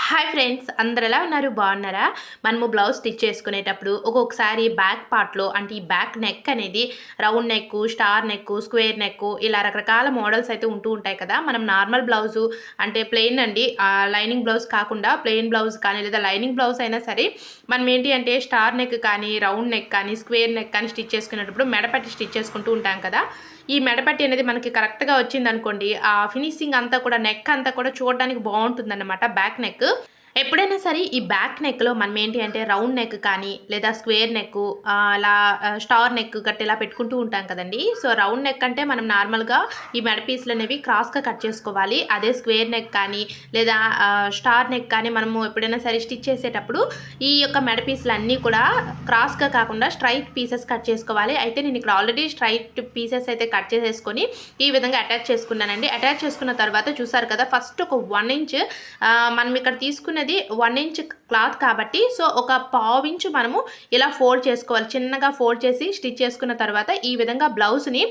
Hi friends, అందరు ఎలా ఉన్నారు? బాగున్నారా? మనము బ్లౌజ్ స్టిచ్ చేసుకునేటప్పుడు ఒక్కొక్కసారి బ్యాక్ పార్ట్లో అంటే ఈ బ్యాక్ నెక్ అనేది round neck, star neck, square neck ఇలా రకరకాల మోడల్స్ అయితే ఉంటూ ఉంటాయి కదా. మనం నార్మల్ బ్లౌజు అంటే ప్లెయిన్ అండి, లైనింగ్ బ్లౌజ్ కాకుండా ప్లెయిన్ బ్లౌజ్ కానీ లేదా లైనింగ్ బ్లౌజ్ అయినా సరే మనం ఏంటి అంటే స్టార్ నెక్ కానీ రౌండ్ నెక్ కానీ స్క్వేర్ నెక్ కానీ స్టిచ్ చేసుకునేటప్పుడు మెడపట్టి స్టిచ్ చేసుకుంటూ ఉంటాం కదా. ఈ మెడపట్టి అనేది మనకి కరెక్ట్గా వచ్చింది అనుకోండి, ఆ ఫినిషింగ్ అంతా కూడా నెక్ అంతా కూడా చూడడానికి బాగుంటుందన్నమాట. బ్యాక్ నెక్ ఎప్పుడైనా సరే ఈ బ్యాక్ నెక్లో మనం ఏంటి అంటే రౌండ్ నెక్ కానీ లేదా స్క్వేర్ నెక్ అలా స్టార్ నెక్ గట్టి ఇలా పెట్టుకుంటూ ఉంటాం కదండి. సో రౌండ్ నెక్ అంటే మనం నార్మల్గా ఈ మెడ పీసులు అనేవి క్రాస్గా కట్ చేసుకోవాలి. అదే స్క్వేర్ నెక్ కానీ లేదా స్టార్ నెక్ కానీ మనము ఎప్పుడైనా సరే స్టిచ్ చేసేటప్పుడు ఈ యొక్క మెడ పీసులు అన్నీ కూడా క్రాస్గా కాకుండా స్ట్రైట్ పీసెస్ కట్ చేసుకోవాలి. అయితే నేను ఇక్కడ ఆల్రెడీ స్ట్రైట్ పీసెస్ అయితే కట్ చేసేసుకొని ఈ విధంగా అటాచ్ చేసుకున్నానండి. అటాచ్ చేసుకున్న తర్వాత చూసారు కదా, ఫస్ట్ ఒక 1 ఇంచ్ మనం ఇక్కడ తీసుకున్నది 1 ఇంచ్ క్లాత్ కాబట్టి సో ఒక 1/2 ఇంచ్ మనము ఇలా ఫోల్డ్ చేసుకోవాలి. చిన్నగా ఫోల్డ్ చేసి స్టిచ్ చేసుకున్న తర్వాత ఈ విధంగా బ్లౌజ్ని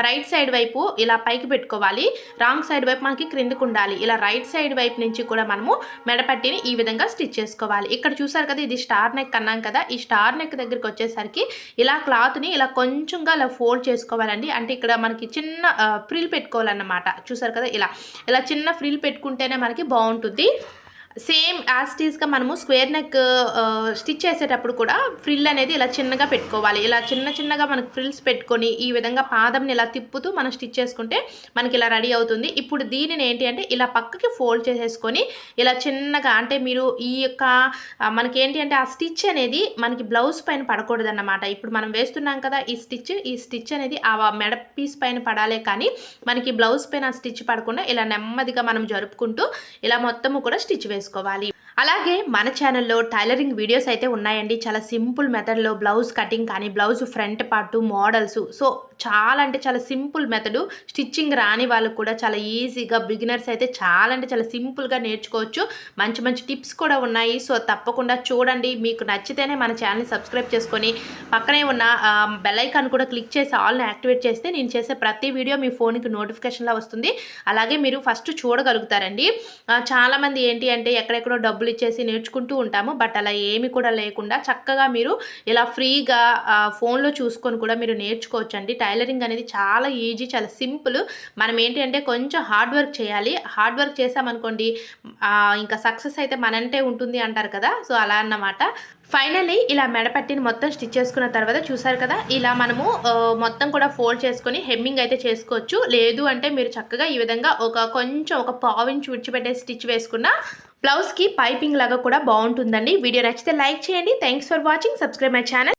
రైట్ సైడ్ వైపు ఇలా పైకి పెట్టుకోవాలి. రాంగ్ సైడ్ వైపు మనకి క్రిందికి ఉండాలి. ఇలా రైట్ సైడ్ వైపు నుంచి కూడా మనము మెడపట్టిని ఈ విధంగా స్టిచ్ చేసుకోవాలి. ఇక్కడ చూసారు కదా, ఇది స్టార్ నెక్ అన్నాం కదా. ఈ స్టార్ నెక్ దగ్గరికి వచ్చేసరికి ఇలా క్లాత్ని ఇలా కొంచెంగా ఇలా ఫోల్డ్ చేసుకోవాలండి. అంటే ఇక్కడ మనకి చిన్న ఫ్రిల్ పెట్టుకోవాలన్నమాట. చూసారు కదా, ఇలా చిన్న ఫ్రిల్ పెట్టుకుంటేనే మనకి బాగుంటుంది. సేమ్ యాజ్ టీజ్గా మనము స్క్వేర్ నెక్ స్టిచ్ చేసేటప్పుడు కూడా ఫ్రిల్ అనేది ఇలా చిన్నగా పెట్టుకోవాలి. ఇలా చిన్నగా మనకు ఫ్రిల్స్ పెట్టుకొని ఈ విధంగా పాదంని ఇలా తిప్పుతూ మనం స్టిచ్ చేసుకుంటే మనకి ఇలా రెడీ అవుతుంది. ఇప్పుడు దీనిని ఏంటి అంటే ఇలా పక్కకి ఫోల్డ్ చేసేసుకొని ఇలా చిన్నగా, అంటే మీరు ఈ యొక్క మనకి ఏంటి అంటే ఆ స్టిచ్ అనేది మనకి బ్లౌజ్ పైన పడకూడదు అన్నమాట. ఇప్పుడు మనం వేస్తున్నాం కదా ఈ స్టిచ్ అనేది ఆ మెడ పీస్ పైన పడాలే కానీ మనకి బ్లౌజ్ పైన స్టిచ్ పడకుండా ఇలా నెమ్మదిగా మనం జరుపుకుంటూ ఇలా మొత్తము కూడా స్టిచ్ వేసుకోవాలి. అలాగే మన ఛానల్లో టైలరింగ్ వీడియోస్ అయితే ఉన్నాయండి. చాలా సింపుల్ మెథడ్లో బ్లౌజ్ కటింగ్ కానీ blouse front part models, so చాలా అంటే చాలా సింపుల్ మెథడు. స్టిచ్చింగ్ రాని వాళ్ళకు కూడా చాలా ఈజీగా, బిగినర్స్ అయితే చాలా అంటే చాలా సింపుల్గా నేర్చుకోవచ్చు. మంచి టిప్స్ కూడా ఉన్నాయి. సో తప్పకుండా చూడండి. మీకు నచ్చితేనే మన ఛానల్ని సబ్స్క్రైబ్ చేసుకొని పక్కనే ఉన్న బెల్ ఐకాన్ కూడా క్లిక్ చేసి ఆల్ని యాక్టివేట్ చేస్తే నేను చేసే ప్రతి వీడియో మీ ఫోన్కి నోటిఫికేషన్లో వస్తుంది. అలాగే మీరు ఫస్ట్ చూడగలుగుతారండి. చాలామంది ఏంటి అంటే ఎక్కడెక్కడో డబ్బులు ఇచ్చేసి నేర్చుకుంటూ ఉంటాము, బట్ అలా ఏమి కూడా లేకుండా చక్కగా మీరు ఇలా ఫ్రీగా ఫోన్లో చూసుకొని కూడా మీరు నేర్చుకోవచ్చు అండి. టైలరింగ్ అనేది చాలా ఈజీ, చాలా సింపుల్. మనం ఏంటి అంటే కొంచెం హార్డ్ వర్క్ చేయాలి. హార్డ్ వర్క్ చేసామనుకోండి ఇంకా సక్సెస్ అయితే మనంటే ఉంటుంది అంటారు కదా. సో అలా అన్నమాట. ఫైనల్లీ ఇలా మెడపట్టిని మొత్తం స్టిచ్ చేసుకున్న తర్వాత చూసారు కదా, ఇలా మనము మొత్తం కూడా ఫోల్డ్ చేసుకొని హెమ్మింగ్ అయితే చేసుకోవచ్చు. లేదు అంటే మీరు చక్కగా ఈ విధంగా కొంచెం ఒక 1/2 ఇంచ్ విడిచిపెట్టే స్టిచ్ వేసుకున్న బ్లౌజ్కి పైపింగ్ లాగా కూడా బాగుంటుందండి. వీడియో నచ్చితే లైక్ చేయండి. Thanks for watching. Subscribe my channel.